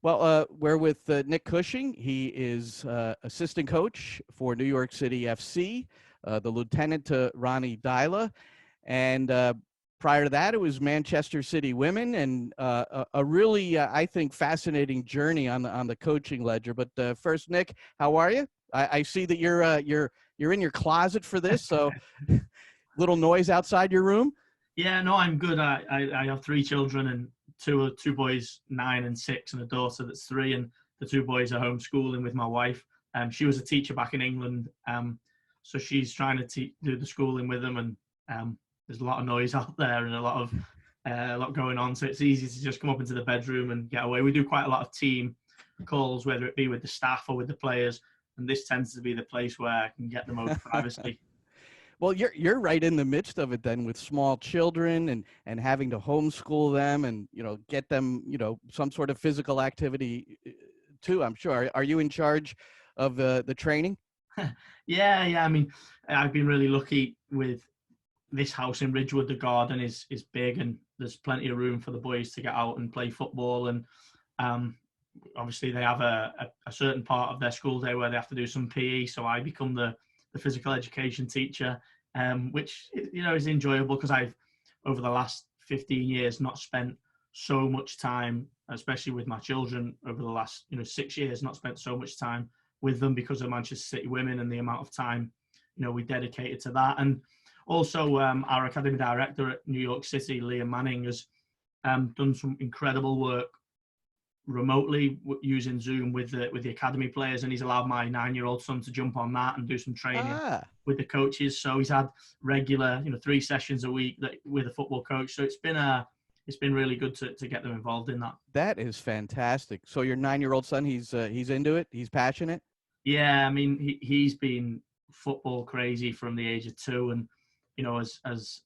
Well, we're with Nick Cushing. He is assistant coach for New York City FC, the lieutenant to Ronnie Dyla. And prior to that, it was Manchester City Women, and a really, I think, fascinating journey on the coaching ledger. But first, Nick, how are you? I see that you're in your closet for this, so little noise outside your room. Yeah, no, I'm good. I have three children and two boys, 9 and 6, and a daughter that's 3. And the two boys are homeschooling with my wife. She was a teacher back in England, so she's trying to do the schooling with them. And there's a lot of noise out there and a lot going on. So it's easy to just come up into the bedroom and get away. We do quite a lot of team calls, whether it be with the staff or with the players. And this tends to be the place where I can get the most privacy. Well, you're right in the midst of it then, with small children and having to homeschool them and get them some sort of physical activity too. I'm sure. Are you in charge of the training? Yeah. I mean, I've been really lucky with this house in Ridgewood. The garden is big and there's plenty of room for the boys to get out and play football. And obviously they have a certain part of their school day where they have to do some PE. So I become the physical education teacher, which is enjoyable because I've over the last 15 years not spent so much time, especially with my children over the last 6 years, not spent so much time with them because of Manchester City Women and the amount of time we dedicated to that. And also our academy director at New York City, Liam Manning, has done some incredible work remotely using Zoom with the academy players, and he's allowed my 9-year-old son to jump on that and do some training with the coaches. So he's had regular 3 sessions a week with a football coach. So it's been really good to get them involved in that. That is fantastic. So your 9-year-old son, he's into it. He's passionate. Yeah, I mean he's been football crazy from the age of 2, and as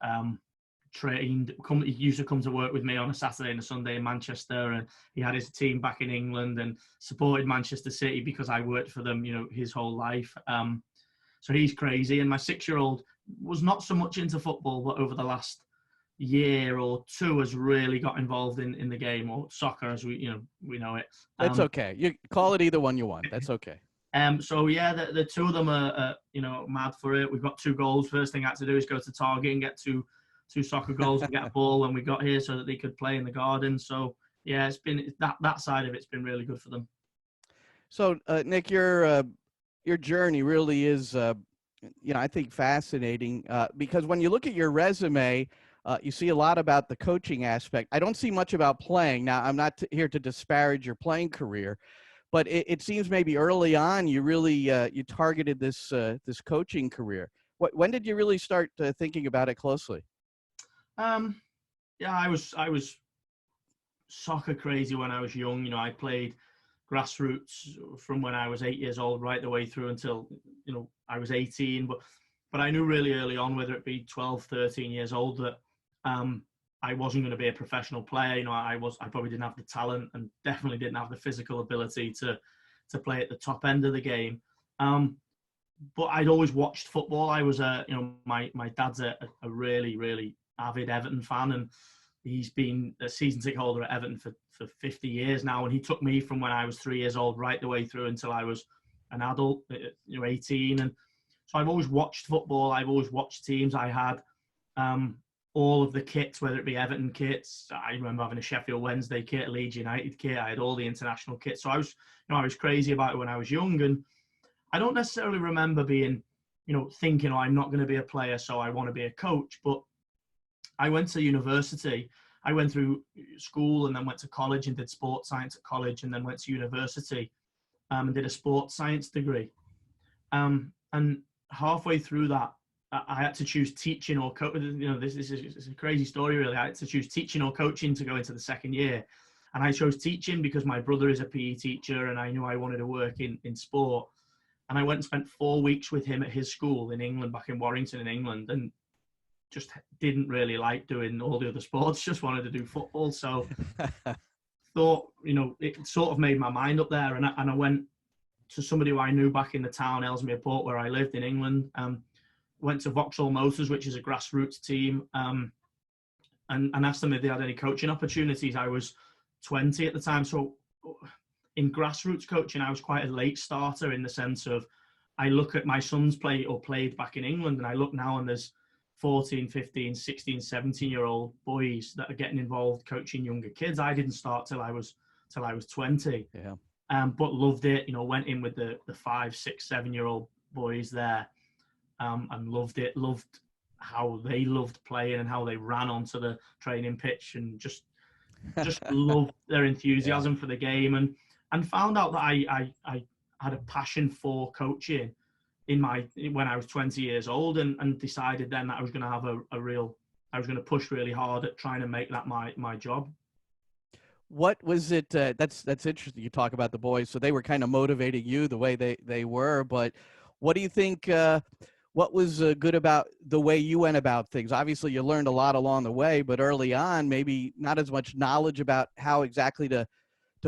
trained. He used to come to work with me on a Saturday and a Sunday in Manchester, and he had his team back in England and supported Manchester City because I worked for them, his whole life. So he's crazy. And my 6-year-old was not so much into football, but over the last year or 2 has really got involved in the game, or soccer as we know it. That's okay. You call it either one you want. That's okay. So yeah, the 2 of them are mad for it. We've got 2 goals. First thing I had to do is go to Target and get 2 soccer goals and get a ball when we got here so that they could play in the garden. So yeah, it's been that side of it's been really good for them. So Nick, your journey really is I think fascinating because when you look at your resume, you see a lot about the coaching aspect. I don't see much about playing. Now, I'm not here to disparage your playing career, but it seems maybe early on you really you targeted this coaching career. When did you really start thinking about it closely? Yeah, I was soccer crazy when I was young. I played grassroots from when I was 8 years old right the way through until I was 18. But I knew really early on, whether it be 12, 13 years old, that I wasn't going to be a professional player. I probably didn't have the talent and definitely didn't have the physical ability to play at the top end of the game. But I'd always watched football. I was my dad's a really, really avid Everton fan, and he's been a season ticket holder at Everton for 50 years now, and he took me from when I was 3 years old right the way through until I was an adult, 18. And so I've always watched football. I've always watched teams. I had all of the kits, whether it be Everton kits. I remember having a Sheffield Wednesday kit, a Leeds United kit. I had all the international kits. So I was crazy about it when I was young, and I don't necessarily remember being thinking, I'm not going to be a player, so I want to be a coach. But I went to university. I went through school and then went to college and did sports science at college, and then went to university and did a sports science degree. And halfway through that, I had to choose teaching or coaching. This is a crazy story, really. I had to choose teaching or coaching to go into the second year. And I chose teaching because my brother is a PE teacher and I knew I wanted to work in sport. And I went and spent 4 weeks with him at his school in England, back in Warrington in England, and just didn't really like doing all the other sports, just wanted to do football. So thought, it sort of made my mind up there. And I went to somebody who I knew back in the town, Ellesmere Port, where I lived in England. Went to Vauxhall Motors, which is a grassroots team, and asked them if they had any coaching opportunities. I was 20 at the time. So in grassroots coaching, I was quite a late starter in the sense of I look at my sons played back in England, and I look now and there's 14, 15, 16, 17-year-old boys that are getting involved coaching younger kids. I didn't start till I was 20. Yeah. But loved it. Went in with the 5, 6, 7-year-old boys there, and loved it. Loved how they loved playing and how they ran onto the training pitch, and just loved their enthusiasm for the game, and found out that I had a passion for coaching when I was 20 years old, and decided then that I was going to have I was going to push really hard at trying to make that my job. What was it? That's interesting. You talk about the boys, so they were kind of motivating you the way they were. But what do you think? What was good about the way you went about things? Obviously, you learned a lot along the way, but early on, maybe not as much knowledge about how exactly to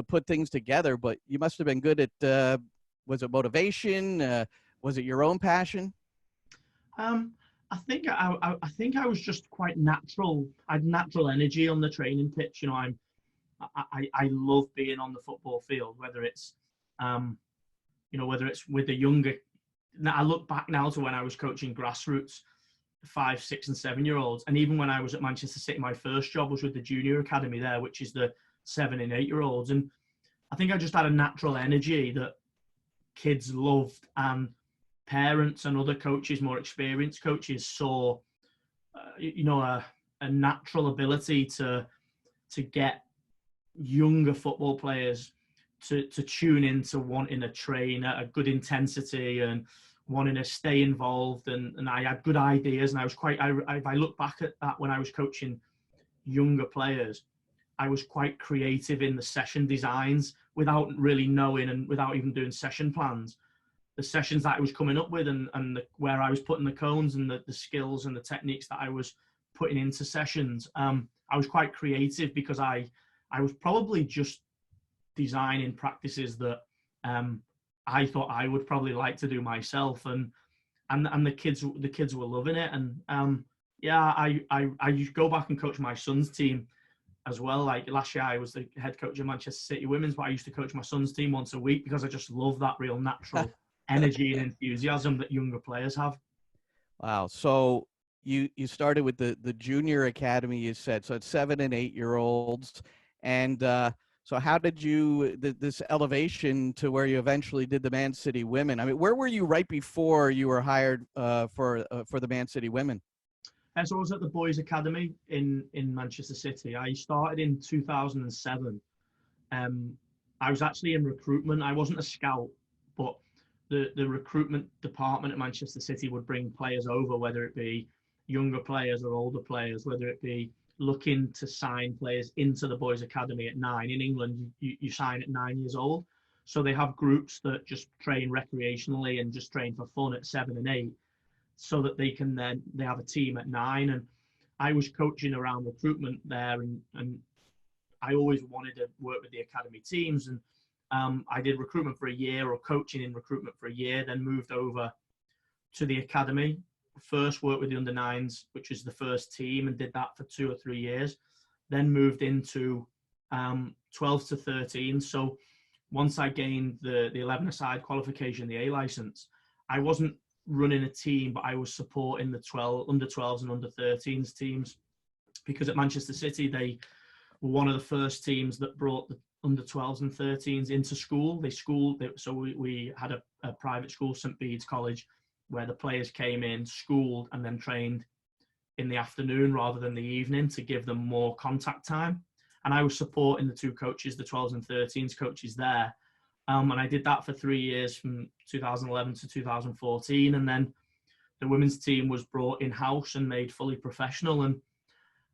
put things together. But you must have been good at. Was it motivation? Was it your own passion? I think I was just quite natural. I had natural energy on the training pitch. I love being on the football field, whether it's with the younger. Now I look back now to when I was coaching grassroots 5, 6, and 7-year-olds, and even when I was at Manchester City, my first job was with the junior academy there, which is the 7 and 8-year-olds, and I think I just had a natural energy that kids loved, and parents and other coaches, more experienced coaches, saw a natural ability to get younger football players to tune into wanting to train at a good intensity and wanting to stay involved, and I had good ideas, and I was quite if I look back at that when I was coaching younger players, I was quite creative in the session designs without really knowing, and without even doing session plans. The sessions that I was coming up with, and where I was putting the cones, and the skills and the techniques that I was putting into sessions, I was quite creative, because I was probably just designing practices that I thought I would probably like to do myself, and the kids were loving it, and I used to go back and coach my son's team as well. Like last year, I was the head coach of Manchester City Women's, but I used to coach my son's team once a week, because I just love that real natural energy and enthusiasm that younger players have. Wow. So you started with the junior academy, you said, so it's 7 and 8-year-olds, and so how did you this elevation to where you eventually did the Man City Women? I mean, where were you right before you were hired for the Man City Women? So I was at the Boys Academy in Manchester City. I started in 2007. I was actually in recruitment. I wasn't a scout, but the recruitment department at Manchester City would bring players over, whether it be younger players or older players, whether it be looking to sign players into the Boys Academy at 9. In England, you sign at 9 years old. So they have groups that just train recreationally and just train for fun at 7 and 8, so that they have a team at 9. And I was coaching around recruitment there, and I always wanted to work with the academy teams. And I did recruitment for a year, or coaching in recruitment for a year, then moved over to the academy. First worked with the under 9s, which was the first team, and did that for 2 or 3 years. Then moved into 12 to 13. So once I gained the 11-a-side qualification, the A license, I wasn't running a team, but I was supporting the under 12s and under 13s teams, because at Manchester City, they were one of the first teams that brought the under 12s and 13s into school. So we had a private school, St. Bede's College, where the players came in, schooled, and then trained in the afternoon rather than the evening, to give them more contact time. And I was supporting the two coaches, the 12s and 13s coaches there. And I did that for 3 years, from 2011 to 2014. And then the women's team was brought in-house and made fully professional. And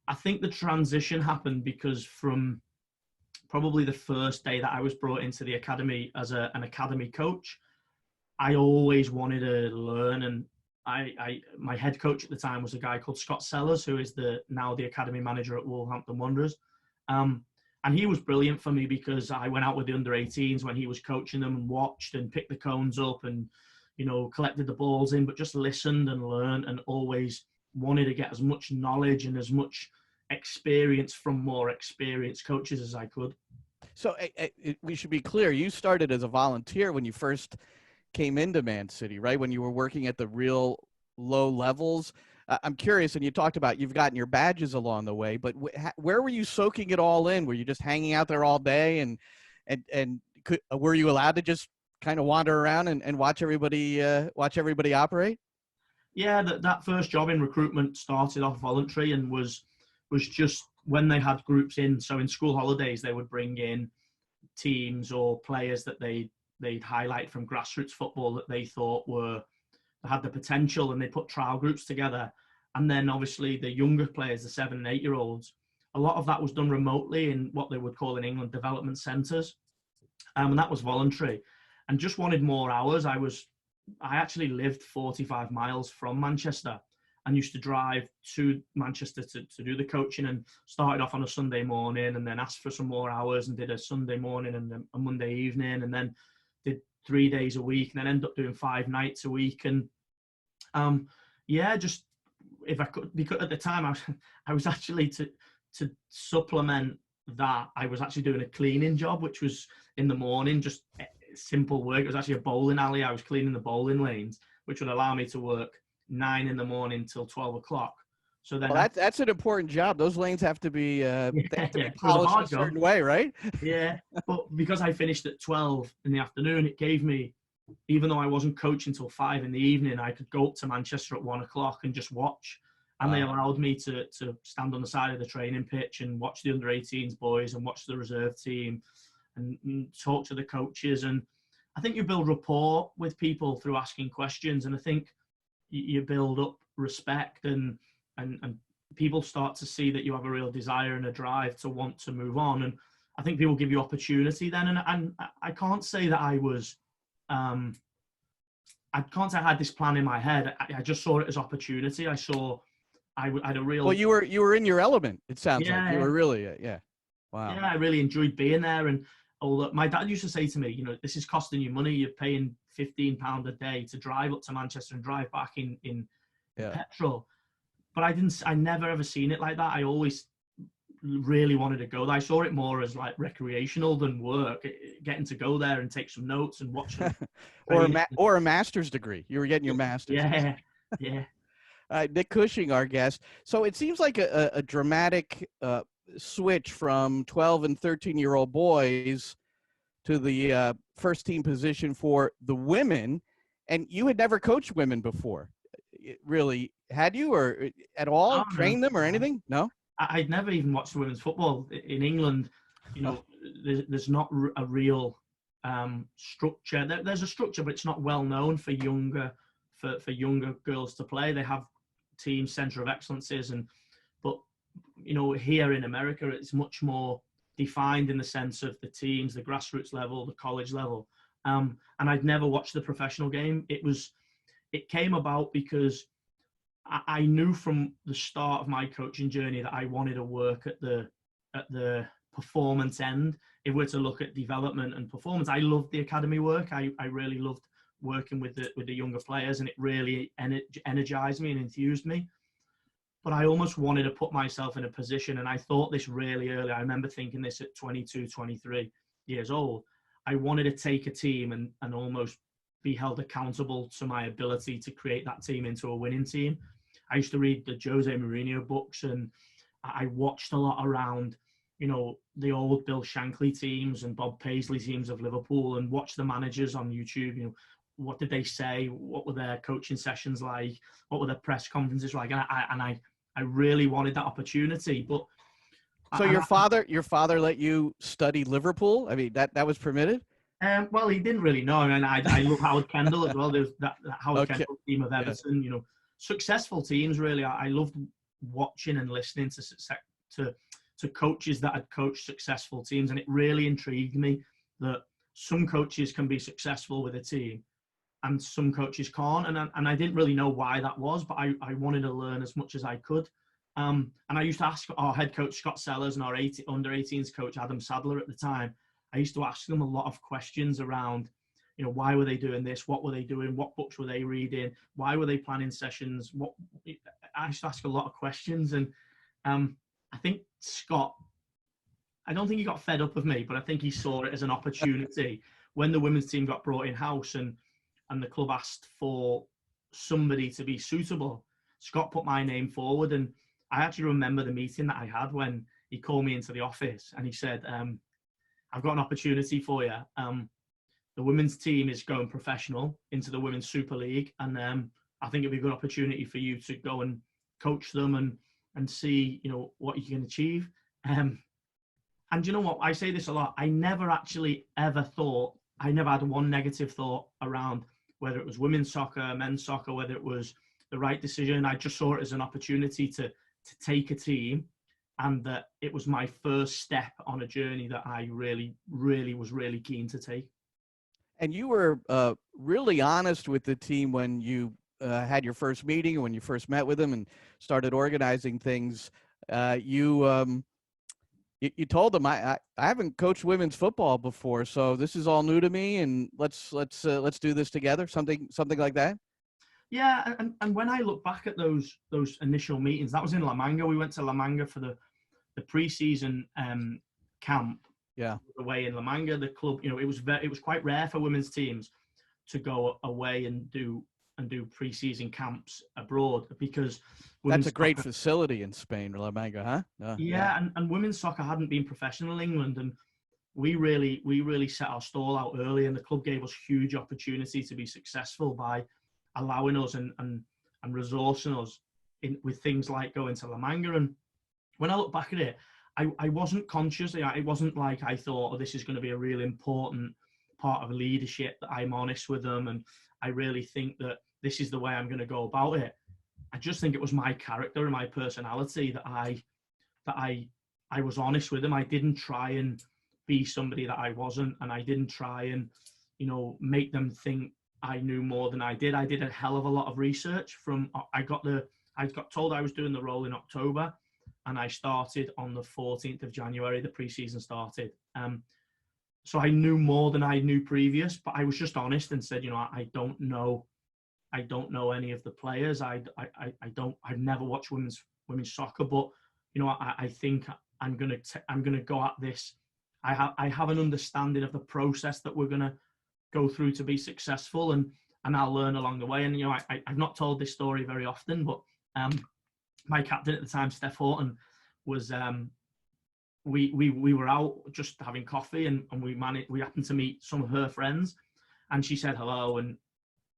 I think the transition happened because from probably the first day that I was brought into the academy as an academy coach, I always wanted to learn. And my head coach at the time was a guy called Scott Sellers, who is now the academy manager at Wolverhampton Wanderers. And he was brilliant for me, because I went out with the under 18s when he was coaching them, and watched and picked the cones up, and collected the balls in, but just listened and learned, and always wanted to get as much knowledge and as much experience from more experienced coaches as I could. So we should be clear. You started as a volunteer when you first came into Man City, right? When you were working at the real low levels. I'm curious, and you talked about you've gotten your badges along the way, but where were you soaking it all in? Were you just hanging out there all day, and were you allowed to just kind of wander around and watch everybody operate? Yeah, that first job in recruitment started off voluntary and was just when they had groups in. So in school holidays, they would bring in teams or players that they'd highlight from grassroots football that they thought had the potential, and they put trial groups together. And then obviously the younger players, the 7 and 8-year-olds, a lot of that was done remotely in what they would call in England development centres, and that was voluntary. And just wanted more hours. I actually lived 45 miles from Manchester and used to drive to Manchester to do the coaching, and started off on a Sunday morning and then asked for some more hours and did a Sunday morning and then a Monday evening, and then did 3 days a week, and then ended up doing 5 nights a week. And yeah, just if I could, because at the time I was actually to supplement that, I was actually doing a cleaning job, which was in the morning, just simple work. It was actually a bowling alley. I was cleaning the bowling lanes, which would allow me to work 9 in the morning till 12 o'clock. So then, well, that's an important job. Those lanes have to be they have to be it was a polished hard a certain job. way, right? Yeah, but because I finished at 12 in the afternoon, it gave me, even though I wasn't coaching until 5 in the evening, I could go up to Manchester at 1 o'clock and just watch. And they allowed me to stand on the side of the training pitch and watch the under-18s boys and watch the reserve team and talk to the coaches. And I think you build rapport with people through asking questions. And I think you build up respect, and people start to see that you have a real desire and a drive to want to move on. And I think people give you opportunity then. And I can't say that I was, I can't say I had this plan in my head. I just saw it as opportunity. I had a real. Well, you were in your element. It sounds like you Yeah, were really, yeah. Wow. yeah, I really enjoyed being there. And my dad used to say to me, this is costing you money. You're paying £15 a day to drive up to Manchester and drive back in petrol. But I never ever seen it like that. I always really wanted to go there. I saw it more as like recreational than work, getting to go there and take some notes and watch them. or a master's degree. You were getting your master's. Yeah, yeah. Nick Cushing, our guest. So it seems like a dramatic switch from 12 and 13-year-old boys to the first team position for the women. And you had never coached women before, really, had you, or at all? Oh, trained them or anything? No? I'd never even watched women's football in England. There's not a real structure. There's a structure, but it's not well known for younger girls to play. They have team center of excellences, but here in America, it's much more defined in the sense of the teams, the grassroots level, the college level. And I'd never watched the professional game. It came about because I knew from the start of my coaching journey that I wanted to work at the performance end. If we're to look at development and performance, I loved the academy work. I really loved working with the younger players, and it really energized me and enthused me. But I almost wanted to put myself in a position, and I thought this really early. I remember thinking this at 22, 23 years old. I wanted to take a team and almost be held accountable to my ability to create that team into a winning team. I used to read the Jose Mourinho books, and I watched a lot around, the old Bill Shankly teams and Bob Paisley teams of Liverpool, and watch the managers on YouTube. What did they say? What were their coaching sessions like? What were their press conferences like? And I really wanted that opportunity. But so your father let you study Liverpool? I mean, that was permitted? Well, he didn't really know. And I love Howard Kendall as well. There's that Howard Kendall team of Everton. Yeah. Successful teams. Really, I loved watching and listening to coaches that had coached successful teams, and it really intrigued me that some coaches can be successful with a team, and some coaches can't. And I didn't really know why that was, but I wanted to learn as much as I could. And I used to ask our head coach Scott Sellers and our under-18s coach Adam Sadler at the time. I used to ask them a lot of questions around, why were they doing this? What were they doing? What books were they reading? Why were they planning sessions? I used to ask a lot of questions. And I think Scott I don't think he got fed up of me, but I think he saw it as an opportunity when the women's team got brought in house and the club asked for somebody to be suitable. Scott put my name forward, and I actually remember the meeting that I had when he called me into the office and he said, "I've got an opportunity for you. The women's team is going professional into the Women's Super League, and I think it'd be a good opportunity for you to go and coach them and see, what you can achieve." And you know what? I say this a lot. I never actually ever thought, I never had one negative thought around whether it was women's soccer, men's soccer, whether it was the right decision. I just saw it as an opportunity to take a team, and that it was my first step on a journey that I really, really was really keen to take. And you were really honest with the team when you had your first meeting and when you first met with them and started organizing things. You told them I haven't coached women's football before, so this is all new to me, and let's do this together. Something like that. Yeah, and when I look back at those initial meetings, that was in La Manga. We went to La Manga for the preseason camp. Yeah, Away in La Manga, the club, it was quite rare for women's teams to go away and do preseason camps abroad, because that's a great facility in Spain, La Manga, huh? Yeah. And women's soccer hadn't been professional in England, and we really set our stall out early, and the club gave us huge opportunity to be successful by allowing us and resourcing us with things like going to La Manga. And when I look back at it, I wasn't conscious. It wasn't like I thought, this is going to be a really important part of leadership, that I'm honest with them and I really think that this is the way I'm going to go about it. I just think it was my character and my personality that I was honest with them. I didn't try and be somebody that I wasn't, and I didn't try and make them think I knew more than I did. I did a hell of a lot of research. I got told I was doing the role in October, and I started on the 14th of January. The preseason started. So I knew more than I knew previous, but I was just honest and said, I don't know any of the players. I've never watched women's soccer, but I think I'm gonna go at this. I have an understanding of the process that we're gonna go through to be successful, and I'll learn along the way. And I've not told this story very often, but my captain at the time, Steph Horton, was we were out just having coffee, and we happened to meet some of her friends, and she said hello, and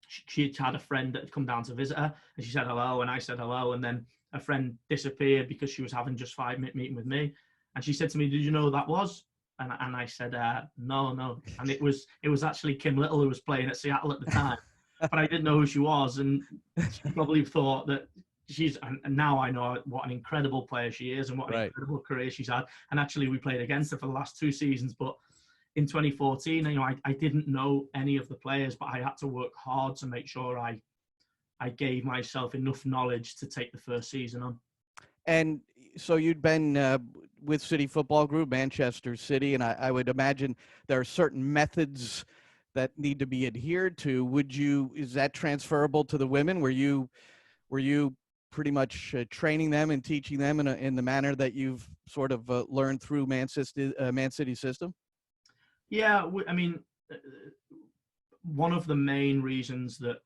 she had a friend that had come down to visit her, and she said hello, and I said hello, and then a friend disappeared because she was having just 5-minute meeting with me, and she said to me, "Did you know who that was?" And I said, no, and it was actually Kim Little, who was playing at Seattle at the time, but I didn't know who she was, and she probably thought that and now I know what an incredible player she is and what an incredible career she's had. And actually, we played against her for the last 2 seasons, but in 2014, I didn't know any of the players, but I had to work hard to make sure I gave myself enough knowledge to take the first season on. And so you'd been with City Football Group, Manchester City, and I would imagine there are certain methods that need to be adhered to. Is that transferable to the women? Were you pretty much training them and teaching them in the manner that you've sort of learned through Man City's system? Yeah, one of the main reasons that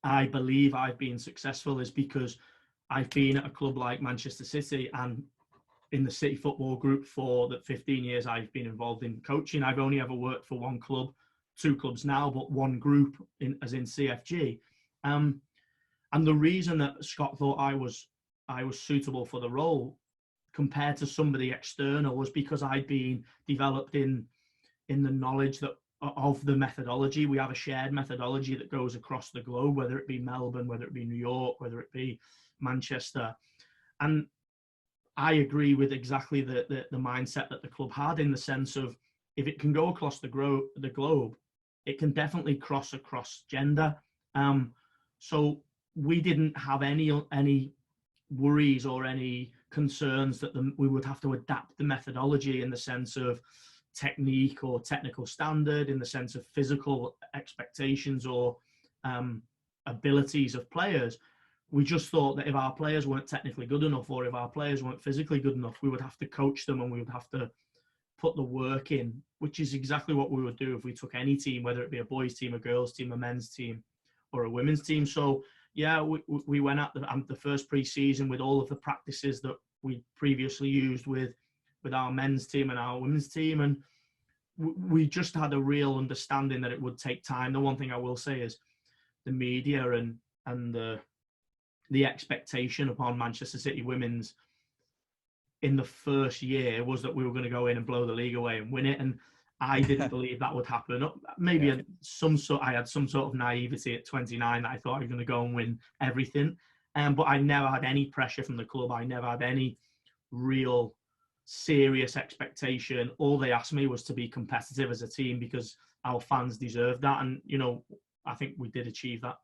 I believe I've been successful is because I've been at a club like Manchester City and in the City Football Group for the 15 years I've been involved in coaching. I've only ever worked for one club, 2 clubs now, but one group as in CFG. And the reason that Scott thought I was suitable for the role compared to somebody external was because I'd been developed in the knowledge of the methodology. We have a shared methodology that goes across the globe, whether it be Melbourne, whether it be New York, whether it be Manchester. And I agree with exactly the mindset that the club had, in the sense of, if it can go across the globe, it can definitely cross across gender. So we didn't have any worries or any concerns that we would have to adapt the methodology in the sense of technique or technical standard, in the sense of physical expectations or abilities of players. we just thought that if our players weren't technically good enough, or if our players weren't physically good enough, we would have to coach them and we would have to put the work in, which is exactly what we would do if we took any team, whether it be a boys team, a girls team, a men's team, or a women's team. So yeah, we went at the first pre-season with all of the practices that we previously used with our men's team and our women's team, and we just had a real understanding that it would take time. The one thing I will say is the media and the expectation upon Manchester City women's in the first year was that we were going to go in and blow the league away and win it, and I didn't believe that would happen. Maybe I had some sort of naivety at 29 that I thought I was going to go and win everything, but I never had any pressure from the club. I never had any real serious expectation. All they asked me was to be competitive as a team because our fans deserved that, and I think we did achieve that.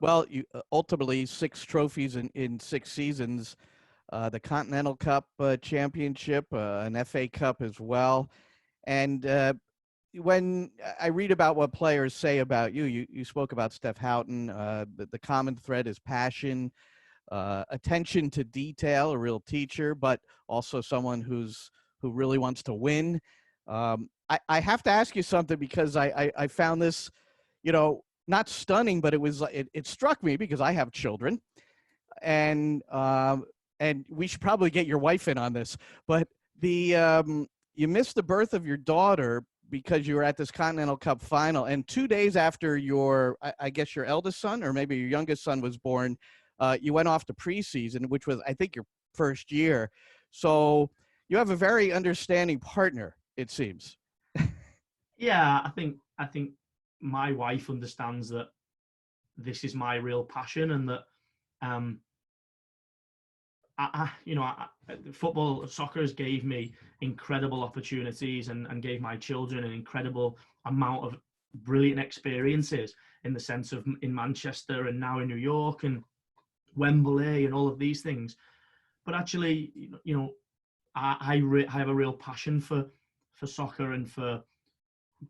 Well, you ultimately 6 trophies in 6 seasons, the Continental Cup championship, an FA Cup as well. And when I read about what players say about you spoke about Steph Houghton. The common thread is passion, attention to detail, a real teacher, but also someone who really wants to win. I have to ask you something because I found this, not stunning, but it struck me because I have children, and we should probably get your wife in on this. But you missed the birth of your daughter because you were at this Continental Cup final, and 2 days after I guess your eldest son or maybe your youngest son was born, you went off to preseason, which was, I think, your first year. So you have a very understanding partner, it seems. Yeah, I think my wife understands that this is my real passion, and that football, soccer has gave me incredible opportunities and gave my children an incredible amount of brilliant experiences in the sense of in Manchester and now in New York and Wembley and all of these things. But actually, I have a real passion for soccer and for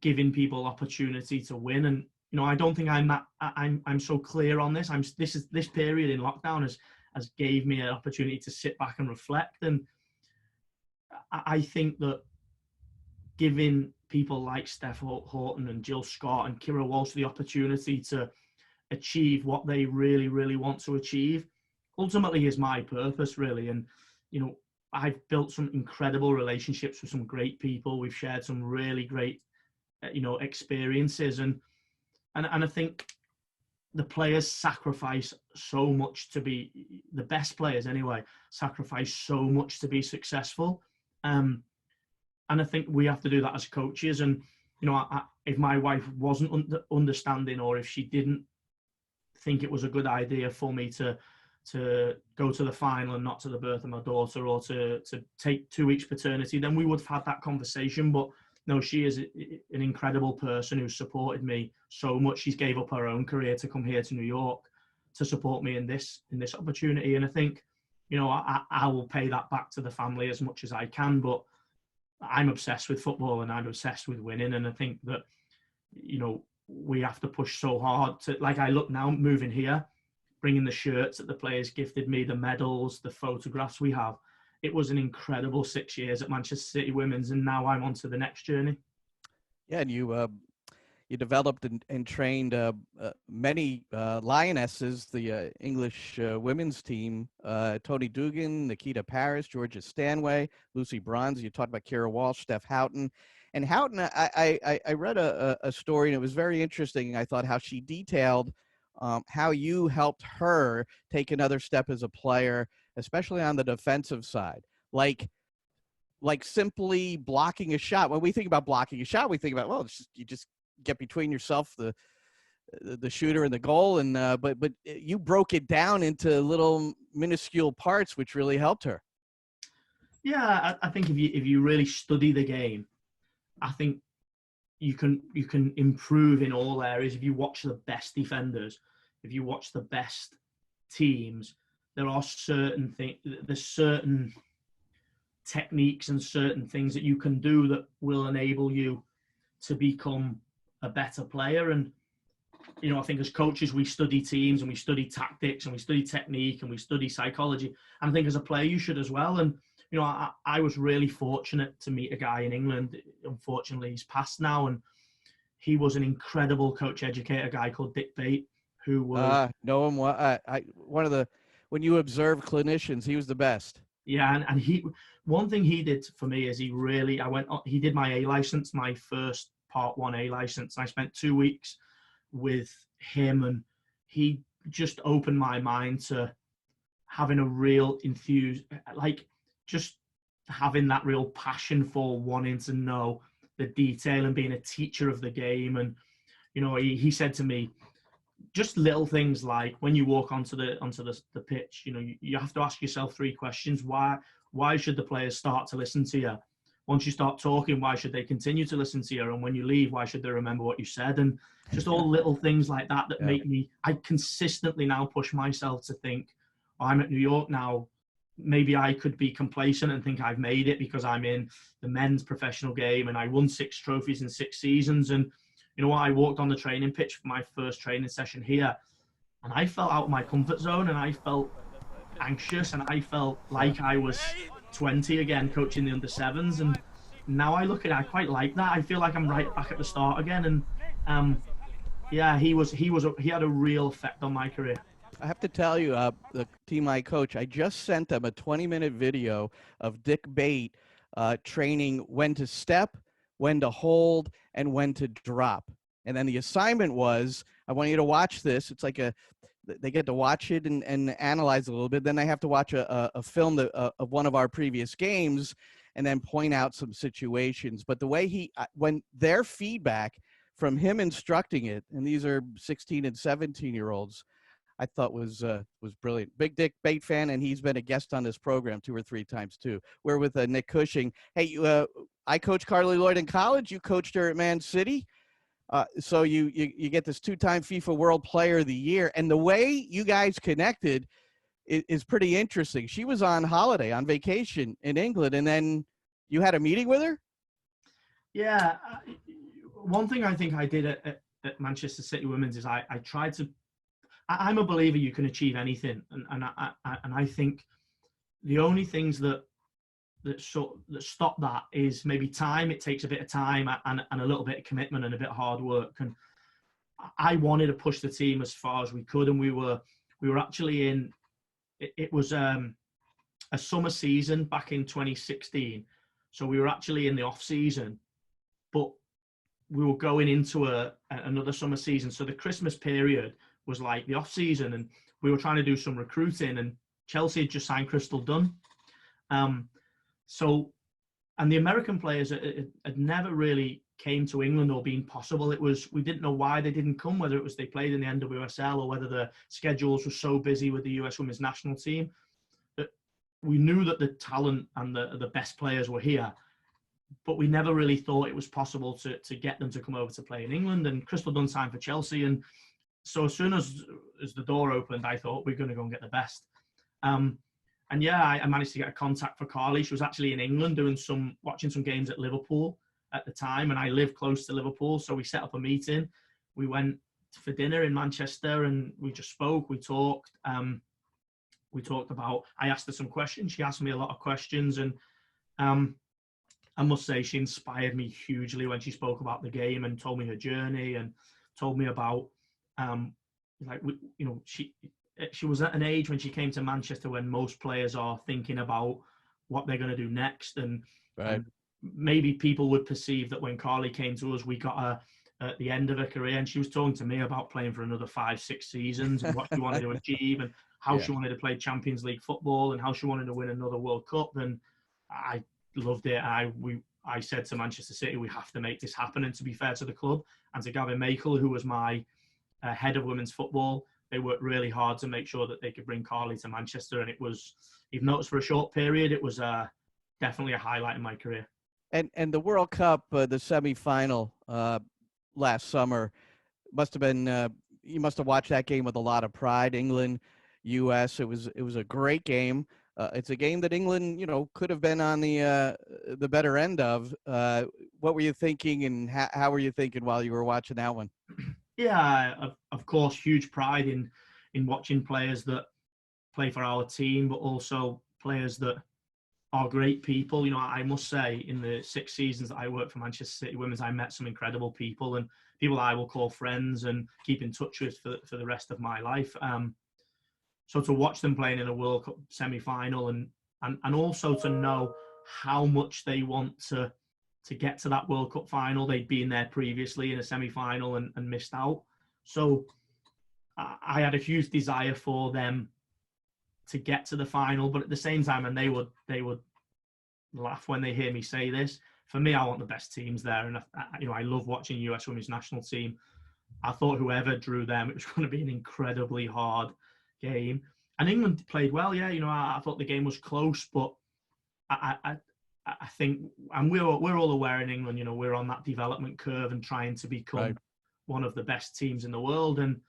giving people opportunity to win. And I don't think I'm so clear on this. This period in lockdown has gave me an opportunity to sit back and reflect. And I think that giving people like Steph Houghton and Jill Scott and Kira Walsh the opportunity to achieve what they really, really want to achieve ultimately is my purpose, really. And, I've built some incredible relationships with some great people. We've shared some really great, experiences. And I think the players sacrifice so much to be, the best players anyway, sacrifice so much to be successful. And I think we have to do that as coaches. And, if my wife wasn't understanding, or if she didn't think it was a good idea for me to go to the final and not to the birth of my daughter, or to take 2 weeks paternity, then we would have had that conversation. But no, she is an incredible person who supported me so much. She's gave up her own career to come here to New York to support me in this opportunity. And I think, I will pay that back to the family as much as I can. But I'm obsessed with football and I'm obsessed with winning. And I think that, we have to push so hard to, like I look now moving here, bringing the shirts that the players gifted me, the medals, the photographs we have. It was an incredible 6 years at Manchester City Women's, and now I'm on to the next journey. Yeah, and you developed and trained many lionesses, the English women's team, Toni Dugan, Nikita Paris, Georgia Stanway, Lucy Bronze. You talked about Kira Walsh, Steph Houghton. And Houghton, I read a story, and it was very interesting. I thought how she detailed how you helped her take another step as a player, especially on the defensive side. Like simply blocking a shot. When we think about blocking a shot, we think about, well, you just get between yourself, the shooter, and the goal. And but you broke it down into little minuscule parts, which really helped her. Yeah, I think if you really study the game, I think you can improve in all areas. If you watch the best defenders, if you watch the best teams, there are certain things. There's certain techniques and certain things that you can do that will enable you to become a better player. And I think as coaches, we study teams and we study tactics and we study technique and we study psychology. And I think as a player, you should as well. And, I was really fortunate to meet a guy in England. Unfortunately, he's passed now. And he was an incredible coach educator, guy called Dick Bate, who was know him. One of the, when you observe clinicians, he was the best. Yeah, and he, one thing he did for me is he did my A license, my first Part 1 A license. I spent 2 weeks with him, and he just opened my mind to having a real just having that real passion for wanting to know the detail and being a teacher of the game. And he said to me, just little things like when you walk onto the pitch, you have to ask yourself 3 questions. Why should the players start to listen to you? Once you start talking, why should they continue to listen to you? And when you leave, why should they remember what you said? And just all little things like that make me, I consistently now push myself to think, I'm at New York now. Maybe I could be complacent and think I've made it because I'm in the men's professional game and I won 6 trophies in 6 seasons. And you know what? I walked on the training pitch for my first training session here, and I felt out of my comfort zone, and I felt anxious, and I felt like I was 20 again, coaching the under 7s. And now I look at it, I quite like that. I feel like I'm right back at the start again. And he had a real effect on my career. I have to tell you, the team I coach, I just sent them a 20-minute video of Dick Bate training when to step, when to hold, and when to drop. And then the assignment was, I want you to watch this. It's like they get to watch it and analyze a little bit. Then they have to watch a film of one of our previous games and then point out some situations. But the way when their feedback from him instructing it, and these are 16 and 17-year-olds, I thought was brilliant. Big Dick Bate fan, and he's been a guest on this program 2 or 3 times too. We're with Nick Cushing. Hey, I coached Carly Lloyd in college. You coached her at Man City. So you get this 2-time FIFA World Player of the Year. And the way you guys connected is pretty interesting. She was on holiday, on vacation in England, and then you had a meeting with her? Yeah. One thing I think I did at Manchester City Women's is I tried to, I'm a believer you can achieve anything. And I think the only things that stop that is maybe time. It takes a bit of time and a little bit of commitment and a bit of hard work. And I wanted to push the team as far as we could. And we were actually in, it was a summer season back in 2016. So we were actually in the off season, but we were going into another summer season. So the Christmas period was like the off season, and we were trying to do some recruiting, and Chelsea had just signed Crystal Dunn. So, and the American players had never really came to England or been possible. We didn't know why they didn't come, whether it was they played in the NWSL or whether the schedules were so busy with the US women's national team. That we knew that the talent and the best players were here, but we never really thought it was possible to get them to come over to play in England. And Crystal Dunn signed for Chelsea. And so as soon as the door opened, I thought we're going to go and get the best. And yeah, I managed to get a contact for Carly. She was actually in England watching some games at Liverpool at the time, and I live close to Liverpool, so we set up a meeting. We went for dinner in Manchester, and we just spoke. We talked. We talked about. I asked her some questions. She asked me a lot of questions, and I must say she inspired me hugely when she spoke about the game and told me her journey and told me about she was at an age when she came to Manchester when most players are thinking about what they're going to do next. And, right. And maybe people would perceive that when Carly came to us, we got her at the end of her career, and she was talking to me about playing for another 5-6 seasons and what she wanted to achieve and how she wanted to play Champions League football and how she wanted to win another World Cup. And I loved it. I said to Manchester City, we have to make this happen. And to be fair to the club and to Gavin Makel, who was my head of women's football, they worked really hard to make sure that they could bring Carly to Manchester. And it was, even though it was for a short period, it was definitely a highlight in my career. And the World Cup, the semifinal last summer, must have been, you must have watched that game with a lot of pride. England, U.S. It was a great game. It's a game that England, could have been on the better end of. What were you thinking, and how were you thinking while you were watching that one? Yeah, of course, huge pride in watching players that play for our team, but also players that are great people. You know, I must say, in the 6 seasons that I worked for Manchester City Women's, I met some incredible people, and people I will call friends and keep in touch with for the rest of my life. So to watch them playing in a World Cup semi-final, and also to know how much they want to get to that World Cup final. They'd been there previously in a semi-final and missed out. So I had a huge desire for them to get to the final, but at the same time, and they would laugh when they hear me say this. For me, I want the best teams there, and I love watching US Women's National Team. I thought whoever drew them, it was going to be an incredibly hard game. And England played well, yeah. I thought the game was close, but I think, and we're all aware in England, we're on that development curve and trying to become one of the best teams in the world. And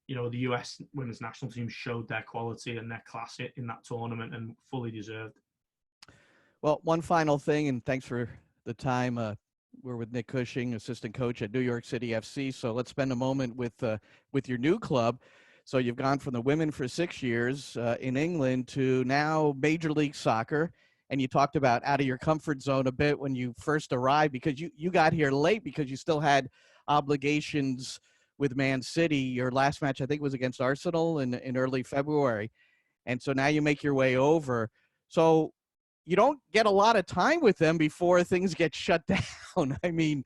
the US Women's National Team showed their quality and their class in that tournament, and fully deserved. Well, one final thing, and thanks for the time. We're with Nick Cushing, assistant coach at New York City FC. So let's spend a moment with your new club. So you've gone from the women for 6 years in England to now Major League Soccer. And you talked about out of your comfort zone a bit when you first arrived, because you got here late because you still had obligations with Man City. Your last match, I think, was against Arsenal in early February. And so now you make your way over. So you don't get a lot of time with them before things get shut down. I mean,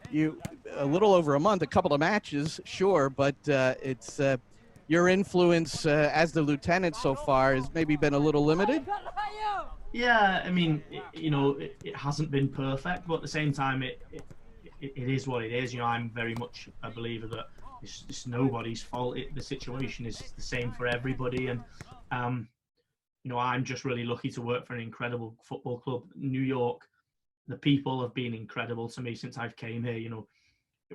you a little over a month, a couple of matches, sure, but it's your influence as the lieutenant so far has maybe been a little limited. Yeah, I mean, it hasn't been perfect, but at the same time, it is what it is. I'm very much a believer that it's nobody's fault. The situation is the same for everybody, and I'm just really lucky to work for an incredible football club. New York, the people have been incredible to me since I've came here,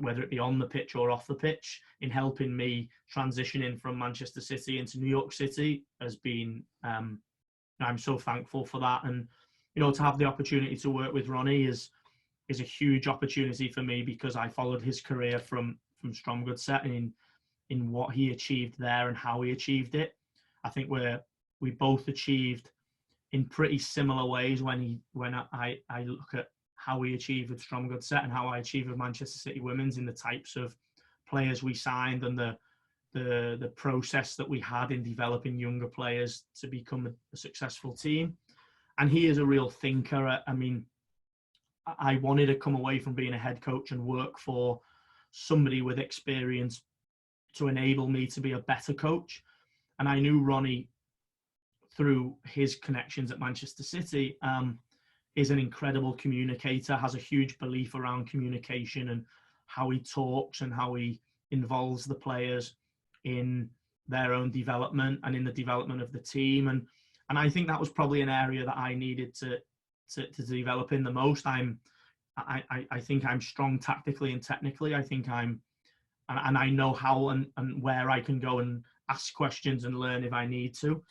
whether it be on the pitch or off the pitch, in helping me transitioning from Manchester City into New York City has been, I'm so thankful for that. And, to have the opportunity to work with Ronnie is a huge opportunity for me, because I followed his career from Stromgudset and in what he achieved there and how he achieved it. I think we both achieved in pretty similar ways when I look at how we achieved with Stromgudset and how I achieved with Manchester City Women's, in the types of players we signed and the process that we had in developing younger players to become a successful team. And he is a real thinker. I mean, I wanted to come away from being a head coach and work for somebody with experience to enable me to be a better coach. And I knew Ronnie, through his connections at Manchester City, is an incredible communicator, has a huge belief around communication and how he talks and how he involves the players in their own development and in the development of the team. And I think that was probably an area that I needed to develop in the most. I think I'm strong tactically and technically. I think and I know how and where I can go and ask questions and learn if I need to.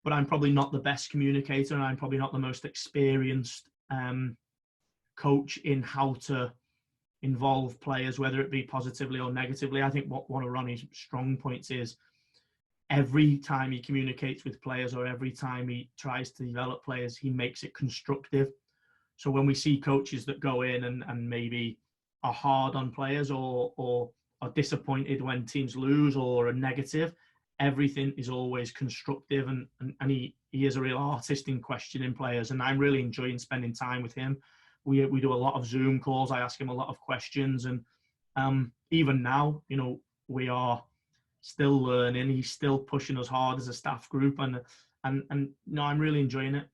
But I'm probably not the best communicator, and I'm probably not the most experienced coach in how to involve players, whether it be positively or negatively. I think one of Ronnie's strong points is every time he communicates with players or every time he tries to develop players, he makes it constructive. So when we see coaches that go in and maybe are hard on players or are disappointed when teams lose or are negative, everything is always constructive, and he is a real artist in questioning players, and I'm really enjoying spending time with him. We do a lot of Zoom calls. I ask him a lot of questions, and even now, we are still learning. He's still pushing us hard as a staff group, and I'm really enjoying it.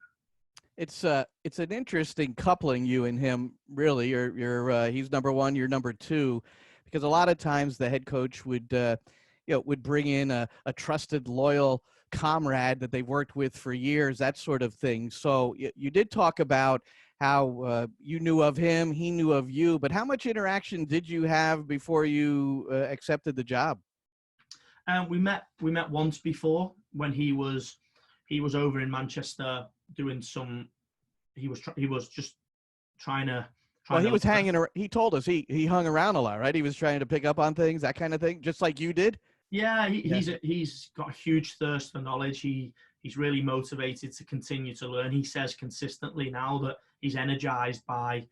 It's an interesting coupling, you and him, really. You're he's number one, you're number two, because a lot of times the head coach would bring in a trusted, loyal comrade that they've worked with for years, that sort of thing. So you did talk about how you knew of him, he knew of you, but how much interaction did you have before you accepted the job? We met once before when he was over in Manchester doing some. He was just trying to Well, trying he to was hanging. He told us he hung around a lot, right? He was trying to pick up on things, that kind of thing, just like you did. Yeah, Yeah. he's got a huge thirst for knowledge. He's really motivated to continue to learn. He says consistently now that he's energized by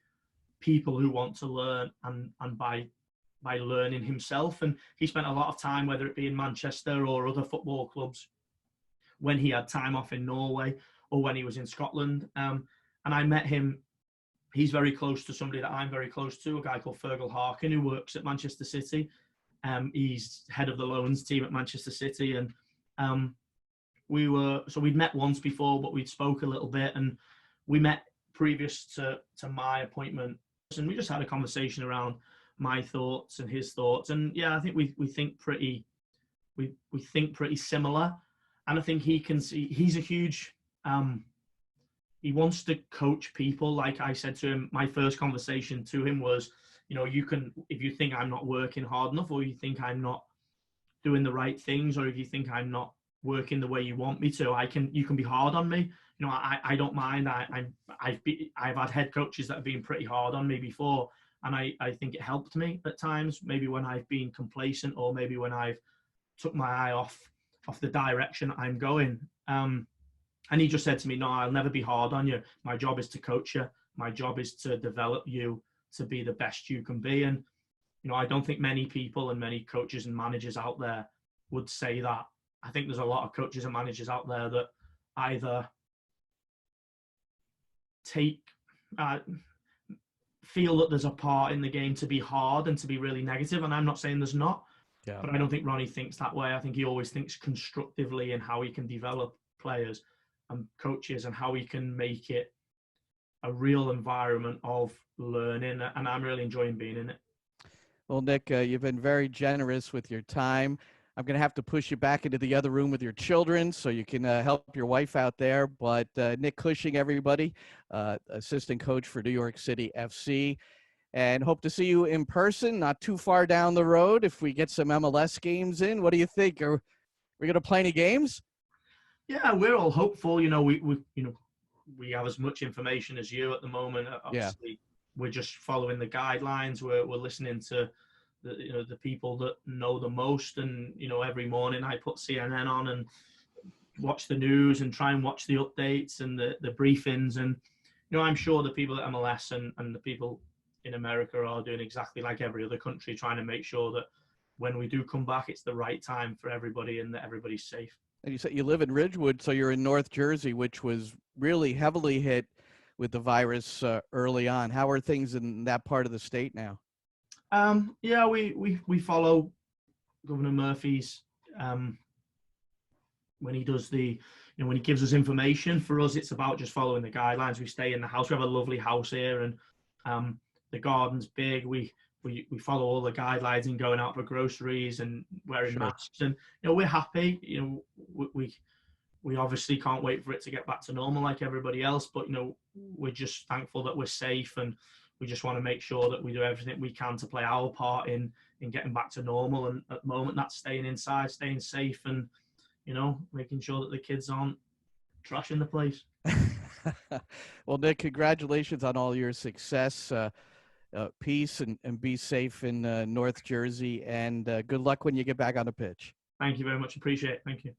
people who want to learn and by learning himself. And he spent a lot of time, whether it be in Manchester or other football clubs, when he had time off in Norway or when he was in Scotland. And I met him. He's very close to somebody that I'm very close to, a guy called Fergal Harkin, who works at Manchester City. He's head of the loans team at Manchester City. And we'd met once before, but we'd spoke a little bit, and we met previous to my appointment. And we just had a conversation around my thoughts and his thoughts. And yeah, I think we think pretty similar. And I think he's a huge, he wants to coach people. Like I said to him, my first conversation to him was, if you think I'm not working hard enough, or you think I'm not doing the right things, or if you think I'm not working the way you want me to, you can be hard on me. I don't mind. I've had head coaches that have been pretty hard on me before, and I think it helped me at times, maybe when I've been complacent, or maybe when I've took my eye off the direction I'm going. And he just said to me, no, I'll never be hard on you. My job is to coach you. My job is to develop you to be the best you can be. And, I don't think many people and many coaches and managers out there would say that. I think there's a lot of coaches and managers out there that either feel that there's a part in the game to be hard and to be really negative. And I'm not saying there's not, but I don't think Ronnie thinks that way. I think he always thinks constructively in how he can develop players and coaches and how he can make it a real environment of learning. And I'm really enjoying being in it. Well, Nick, you've been very generous with your time. I'm going to have to push you back into the other room with your children so you can help your wife out there. But Nick Cushing, everybody, assistant coach for New York City FC, and hope to see you in person, not too far down the road if we get some MLS games in. What do you think? Are we going to play any games? Yeah, we're all hopeful. We have as much information as you at the moment. Obviously, we're just following the guidelines. We're listening to the people that know the most. And every morning I put CNN on and watch the news and try and watch the updates and the briefings. And I'm sure the people at MLS and the people in America are doing exactly like every other country, trying to make sure that when we do come back, it's the right time for everybody and that everybody's safe. And you said you live in Ridgewood, so you're in North Jersey, which was really heavily hit with the virus early on. How are things in that part of the state now? Yeah, we follow Governor Murphy's when he does when he gives us information. For us, it's about just following the guidelines. We stay in the house. We have a lovely house here, and the garden's big. We follow all the guidelines in going out for groceries and wearing masks, and we're happy. We obviously can't wait for it to get back to normal like everybody else, but we're just thankful that we're safe, and we just want to make sure that we do everything we can to play our part in getting back to normal. And at the moment, that's staying inside, staying safe, and making sure that the kids aren't trashing the place. Well, Nick, congratulations on all your success. Peace and be safe in North Jersey, and good luck when you get back on the pitch. Thank you very much. Appreciate it. Thank you.